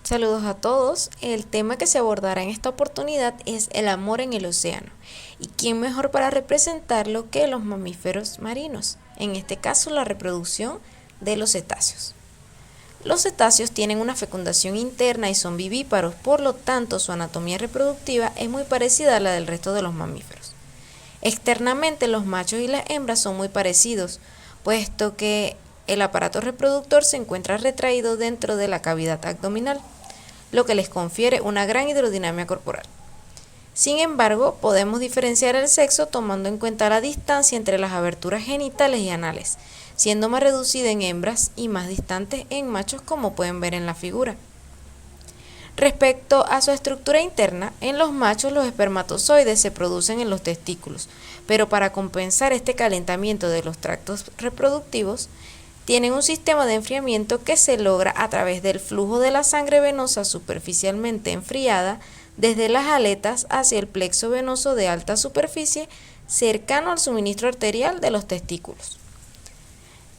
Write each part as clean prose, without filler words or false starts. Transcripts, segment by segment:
Saludos a todos. El tema que se abordará en esta oportunidad es el amor en el océano. ¿Y quién mejor para representarlo que los mamíferos marinos? En este caso, la reproducción de los cetáceos. Los cetáceos tienen una fecundación interna y son vivíparos, por lo tanto su anatomía reproductiva es muy parecida a la del resto de los mamíferos. Externamente los machos y las hembras son muy parecidos, puesto que el aparato reproductor se encuentra retraído dentro de la cavidad abdominal, lo que les confiere una gran hidrodinámica corporal. Sin embargo, podemos diferenciar el sexo tomando en cuenta la distancia entre las aberturas genitales y anales, siendo más reducida en hembras y más distante en machos, como pueden ver en la figura. Respecto a su estructura interna, en los machos los espermatozoides se producen en los testículos, pero para compensar este calentamiento de los tractos reproductivos, tienen un sistema de enfriamiento que se logra a través del flujo de la sangre venosa superficialmente enfriada desde las aletas hacia el plexo venoso de alta superficie cercano al suministro arterial de los testículos.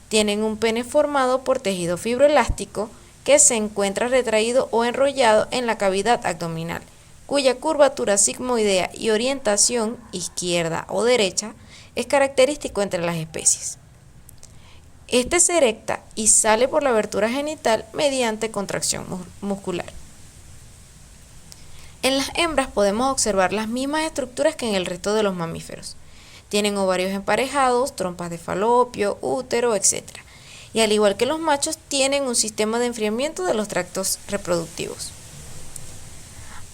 Tienen un pene formado por tejido fibroelástico que se encuentra retraído o enrollado en la cavidad abdominal, cuya curvatura sigmoidea y orientación izquierda o derecha es característico entre las especies. Este se erecta y sale por la abertura genital mediante contracción muscular. En las hembras podemos observar las mismas estructuras que en el resto de los mamíferos. Tienen ovarios emparejados, trompas de falopio, útero, etc. Y al igual que los machos, tienen un sistema de enfriamiento de los tractos reproductivos.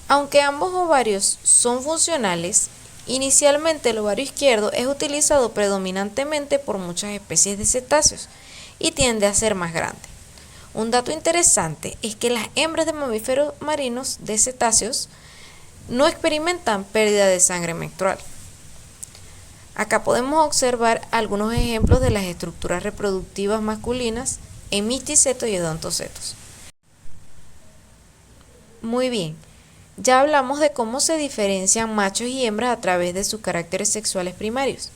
Aunque ambos ovarios son funcionales, inicialmente el ovario izquierdo es utilizado predominantemente por muchas especies de cetáceos y tiende a ser más grande. Un dato interesante es que las hembras de mamíferos marinos de cetáceos no experimentan pérdida de sangre menstrual. Acá podemos observar algunos ejemplos de las estructuras reproductivas masculinas en misticetos y odontocetos. Muy bien, ya hablamos de cómo se diferencian machos y hembras a través de sus caracteres sexuales primarios.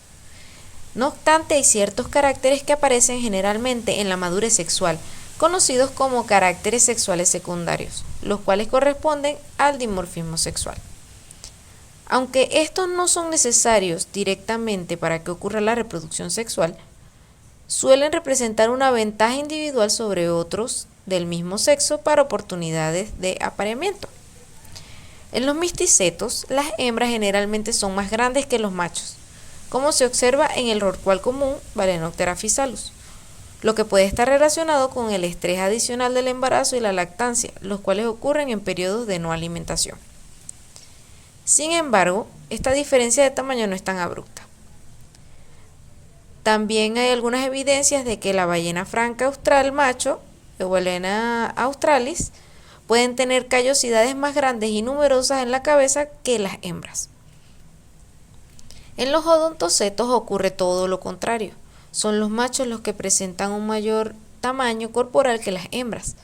No obstante, hay ciertos caracteres que aparecen generalmente en la madurez sexual, conocidos como caracteres sexuales secundarios, los cuales corresponden al dimorfismo sexual. Aunque estos no son necesarios directamente para que ocurra la reproducción sexual, suelen representar una ventaja individual sobre otros del mismo sexo para oportunidades de apareamiento. En los misticetos, las hembras generalmente son más grandes que los machos, como se observa en el rorcual común Balaenoptera physalus, lo que puede estar relacionado con el estrés adicional del embarazo y la lactancia, los cuales ocurren en periodos de no alimentación. Sin embargo, esta diferencia de tamaño no es tan abrupta. También hay algunas evidencias de que la ballena franca austral macho, Eubalaena australis, pueden tener callosidades más grandes y numerosas en la cabeza que las hembras. En los odontocetos ocurre todo lo contrario. Son los machos los que presentan un mayor tamaño corporal que las hembras.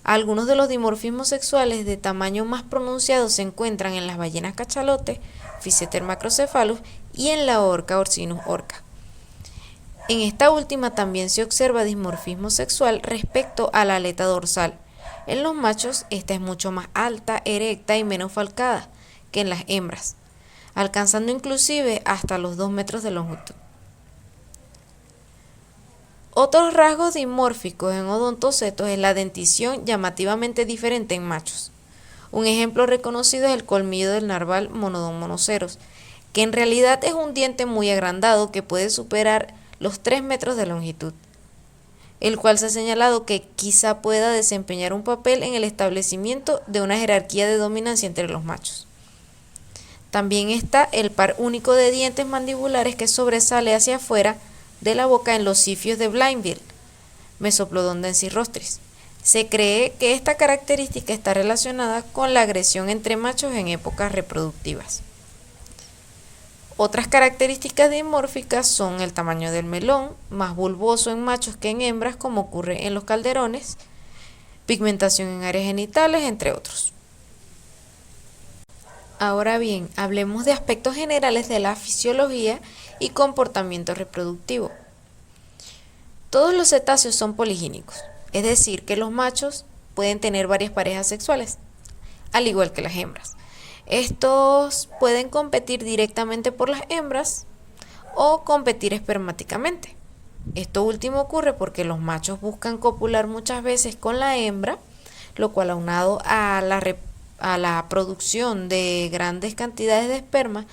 Algunos de los dimorfismos sexuales de tamaño más pronunciado se encuentran en las ballenas cachalote, Physeter macrocephalus, y en la orca Orcinus orca. En esta última también se observa dimorfismo sexual respecto a la aleta dorsal. En los machos esta es mucho más alta, erecta y menos falcada que en las hembras, alcanzando inclusive hasta los 2 metros de longitud. Otros rasgos dimórficos en odontocetos es la dentición llamativamente diferente en machos. Un ejemplo reconocido es el colmillo del narval Monodon monoceros, que en realidad es un diente muy agrandado que puede superar los 3 metros de longitud, el cual se ha señalado que quizá pueda desempeñar un papel en el establecimiento de una jerarquía de dominancia entre los machos. También está el par único de dientes mandibulares que sobresale hacia afuera de la boca en los zifios de Blainville, Mesoplodon densirostris. Se cree que esta característica está relacionada con la agresión entre machos en épocas reproductivas. Otras características dimórficas son el tamaño del melón, más bulboso en machos que en hembras, como ocurre en los calderones, pigmentación en áreas genitales, entre otros. Ahora bien, hablemos de aspectos generales de la fisiología y comportamiento reproductivo. Todos los cetáceos son poligínicos, es decir, que los machos pueden tener varias parejas sexuales, al igual que las hembras. Estos pueden competir directamente por las hembras o competir espermáticamente. Esto último ocurre porque los machos buscan copular muchas veces con la hembra, lo cual aunado a la producción de grandes cantidades de esperma,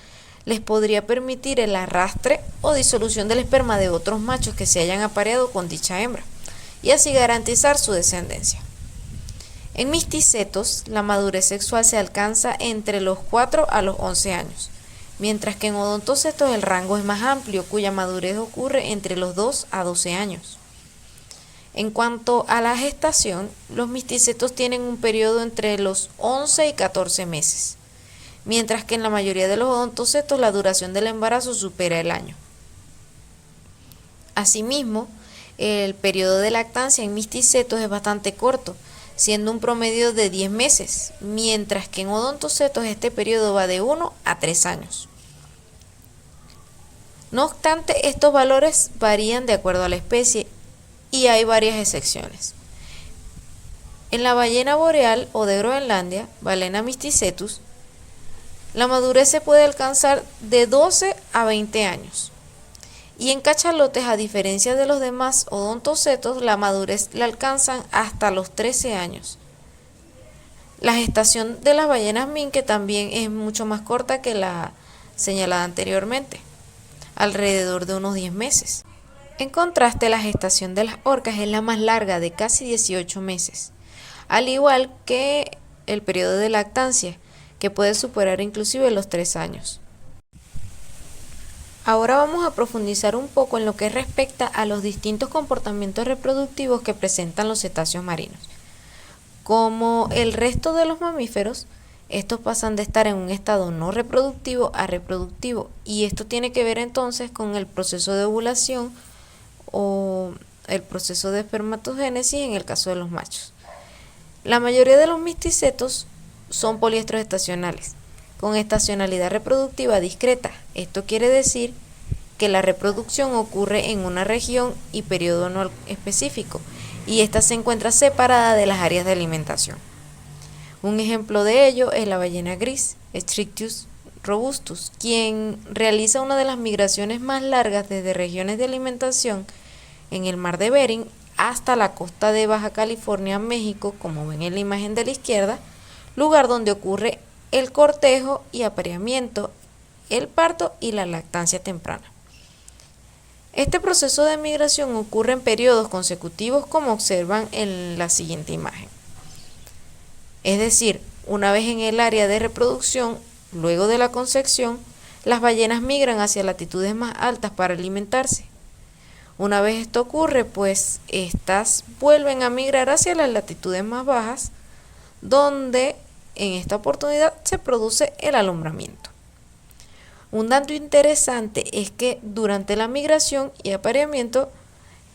les podría permitir el arrastre o disolución del esperma de otros machos que se hayan apareado con dicha hembra, y así garantizar su descendencia. En misticetos, la madurez sexual se alcanza entre los 4 a los 11 años, mientras que en odontocetos el rango es más amplio, cuya madurez ocurre entre los 2 a 12 años. En cuanto a la gestación, los misticetos tienen un periodo entre los 11 y 14 meses, mientras que en la mayoría de los odontocetos la duración del embarazo supera el año. Asimismo, el periodo de lactancia en misticetos es bastante corto, siendo un promedio de 10 meses, mientras que en odontocetos este periodo va de 1 a 3 años. No obstante, estos valores varían de acuerdo a la especie y hay varias excepciones. En la ballena boreal o de Groenlandia, Balena mysticetus, la madurez se puede alcanzar de 12 a 20 años. Y en cachalotes, a diferencia de los demás odontocetos, la madurez la alcanzan hasta los 13 años. La gestación de las ballenas minke también es mucho más corta que la señalada anteriormente, alrededor de unos 10 meses. En contraste, la gestación de las orcas es la más larga, de casi 18 meses, al igual que el periodo de lactancia, que puede superar inclusive los 3 años. Ahora vamos a profundizar un poco en lo que respecta a los distintos comportamientos reproductivos que presentan los cetáceos marinos. Como el resto de los mamíferos, estos pasan de estar en un estado no reproductivo a reproductivo, y esto tiene que ver entonces con el proceso de ovulación o el proceso de espermatogénesis en el caso de los machos. La mayoría de los misticetos son poliestros estacionales, con estacionalidad reproductiva discreta. Esto quiere decir que la reproducción ocurre en una región y periodo no específico, y ésta se encuentra separada de las áreas de alimentación. Un ejemplo de ello es la ballena gris, Strictus robustus, quien realiza una de las migraciones más largas desde regiones de alimentación en el mar de Bering hasta la costa de Baja California, México, como ven en la imagen de la izquierda, lugar donde ocurre el cortejo y apareamiento, el parto y la lactancia temprana. Este proceso de migración ocurre en periodos consecutivos, como observan en la siguiente imagen. Es decir, una vez en el área de reproducción, luego de la concepción, las ballenas migran hacia latitudes más altas para alimentarse. Una vez esto ocurre, pues estas vuelven a migrar hacia las latitudes más bajas, donde en esta oportunidad se produce el alumbramiento. Un dato interesante es que durante la migración y apareamiento,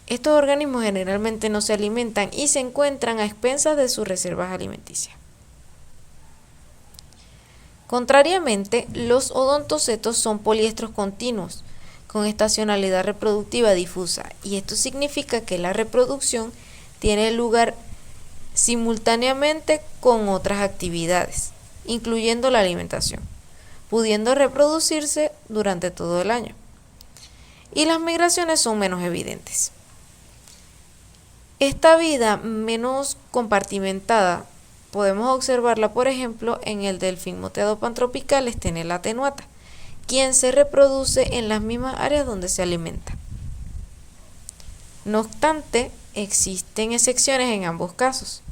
estos organismos generalmente no se alimentan y se encuentran a expensas de sus reservas alimenticias. Contrariamente, los odontocetos son poliestros continuos, con estacionalidad reproductiva difusa, y esto significa que la reproducción tiene lugar simultáneamente con otras actividades, incluyendo la alimentación, pudiendo reproducirse durante todo el año. Y las migraciones son menos evidentes. Esta vida menos compartimentada podemos observarla, por ejemplo, en el delfín moteado pantropical Stenella attenuata, quien se reproduce en las mismas áreas donde se alimenta. No obstante, existen excepciones en ambos casos.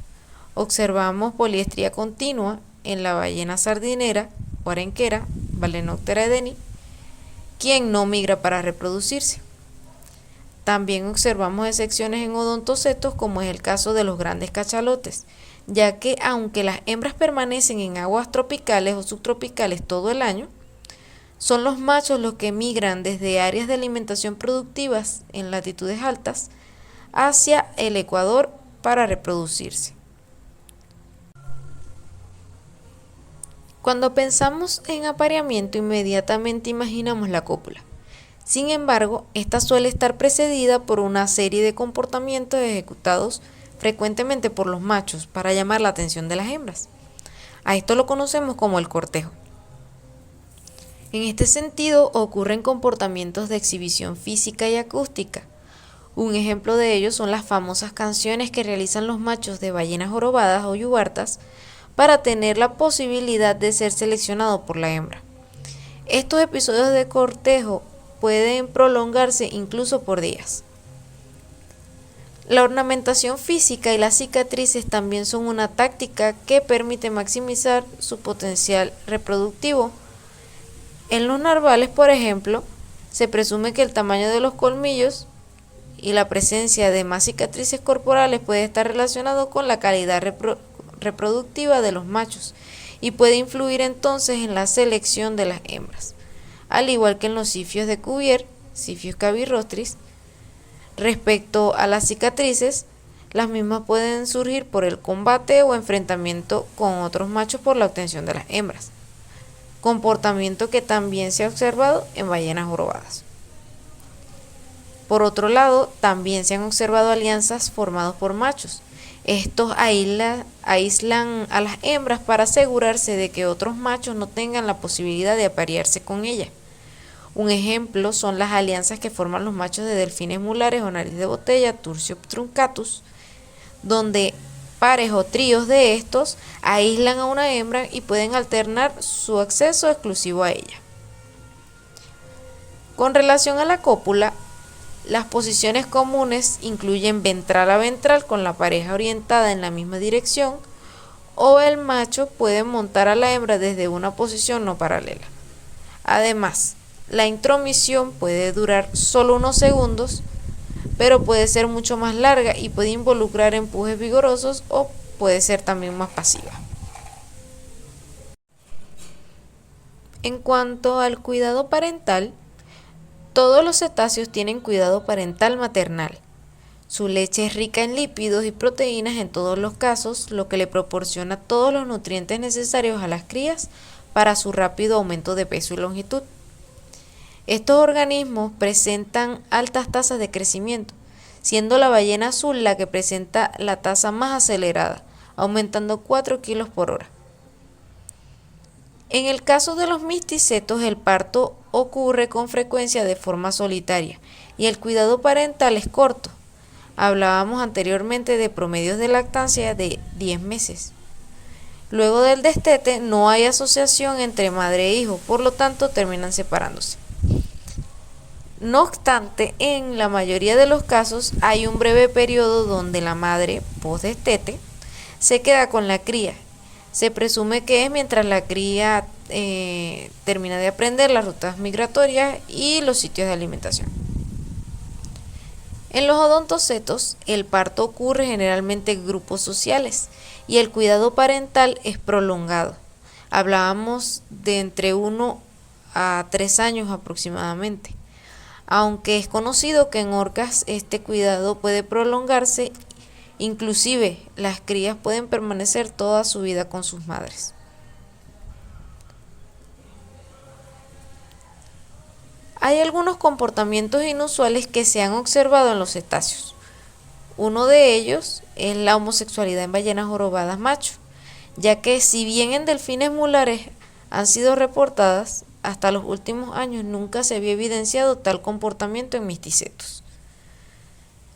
Observamos poliestría continua en la ballena sardinera o arenquera, Balaenoptera edeni, quien no migra para reproducirse. También observamos excepciones en odontocetos, como es el caso de los grandes cachalotes, ya que aunque las hembras permanecen en aguas tropicales o subtropicales todo el año, son los machos los que migran desde áreas de alimentación productivas en latitudes altas hacia el ecuador para reproducirse. Cuando pensamos en apareamiento, inmediatamente imaginamos la cópula. Sin embargo, esta suele estar precedida por una serie de comportamientos ejecutados frecuentemente por los machos para llamar la atención de las hembras. A esto lo conocemos como el cortejo. En este sentido ocurren comportamientos de exhibición física y acústica. Un ejemplo de ello son las famosas canciones que realizan los machos de ballenas jorobadas o yubartas para tener la posibilidad de ser seleccionado por la hembra. Estos episodios de cortejo pueden prolongarse incluso por días. La ornamentación física y las cicatrices también son una táctica que permite maximizar su potencial reproductivo. En los narvales, por ejemplo, se presume que el tamaño de los colmillos y la presencia de más cicatrices corporales puede estar relacionado con la calidad reproductiva de los machos y puede influir entonces en la selección de las hembras. Al igual que en los cifios de Cuvier, Cifius cabirostris, respecto a las cicatrices, las mismas pueden surgir por el combate o enfrentamiento con otros machos por la obtención de las hembras, comportamiento que también se ha observado en ballenas jorobadas. Por otro lado, también se han observado alianzas formadas por machos. Estos aíslan a las hembras para asegurarse de que otros machos no tengan la posibilidad de aparearse con ellas. Un ejemplo son las alianzas que forman los machos de delfines mulares o nariz de botella, Turcios truncatus, donde pares o tríos de estos aíslan a una hembra y pueden alternar su acceso exclusivo a ella. Con relación a la cópula, las posiciones comunes incluyen ventral a ventral con la pareja orientada en la misma dirección, o el macho puede montar a la hembra desde una posición no paralela. Además, la intromisión puede durar solo unos segundos, pero puede ser mucho más larga y puede involucrar empujes vigorosos o puede ser también más pasiva. En cuanto al cuidado parental, todos los cetáceos tienen cuidado parental maternal. Su leche es rica en lípidos y proteínas en todos los casos, lo que le proporciona todos los nutrientes necesarios a las crías para su rápido aumento de peso y longitud. Estos organismos presentan altas tasas de crecimiento, siendo la ballena azul la que presenta la tasa más acelerada, aumentando 4 kilos por hora. En el caso de los misticetos, el parto ocurre con frecuencia de forma solitaria y el cuidado parental es corto. Hablábamos anteriormente de promedios de lactancia de 10 meses. Luego del destete no hay asociación entre madre e hijo, por lo tanto terminan separándose. No obstante, en la mayoría de los casos hay un breve periodo donde la madre, post-destete, se queda con la cría. Se presume que es mientras la cría termina de aprender las rutas migratorias y los sitios de alimentación. En los odontocetos, el parto ocurre generalmente en grupos sociales y el cuidado parental es prolongado. Hablábamos de entre 1 a 3 años aproximadamente. Aunque es conocido que en orcas este cuidado puede prolongarse, inclusive las crías pueden permanecer toda su vida con sus madres. Hay algunos comportamientos inusuales que se han observado en los cetáceos. Uno de ellos es la homosexualidad en ballenas jorobadas macho, ya que si bien en delfines mulares han sido reportadas, hasta los últimos años nunca se había evidenciado tal comportamiento en misticetos.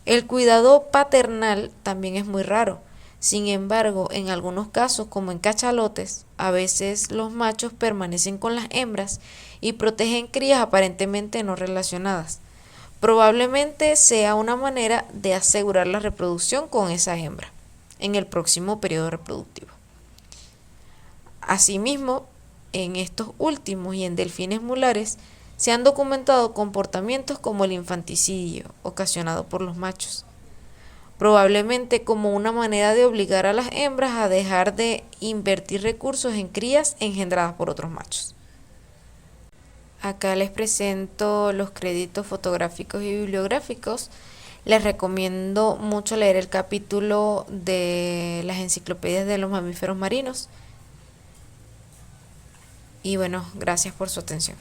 El cuidado paternal también es muy raro. Sin embargo, en algunos casos, como en cachalotes, a veces los machos permanecen con las hembras y protegen crías aparentemente no relacionadas. Probablemente sea una manera de asegurar la reproducción con esa hembra en el próximo periodo reproductivo. Asimismo, en estos últimos y en delfines mulares se han documentado comportamientos como el infanticidio ocasionado por los machos, probablemente como una manera de obligar a las hembras a dejar de invertir recursos en crías engendradas por otros machos. Acá les presento los créditos fotográficos y bibliográficos. Les recomiendo mucho leer el capítulo de las enciclopedias de los mamíferos marinos. Y bueno, gracias por su atención.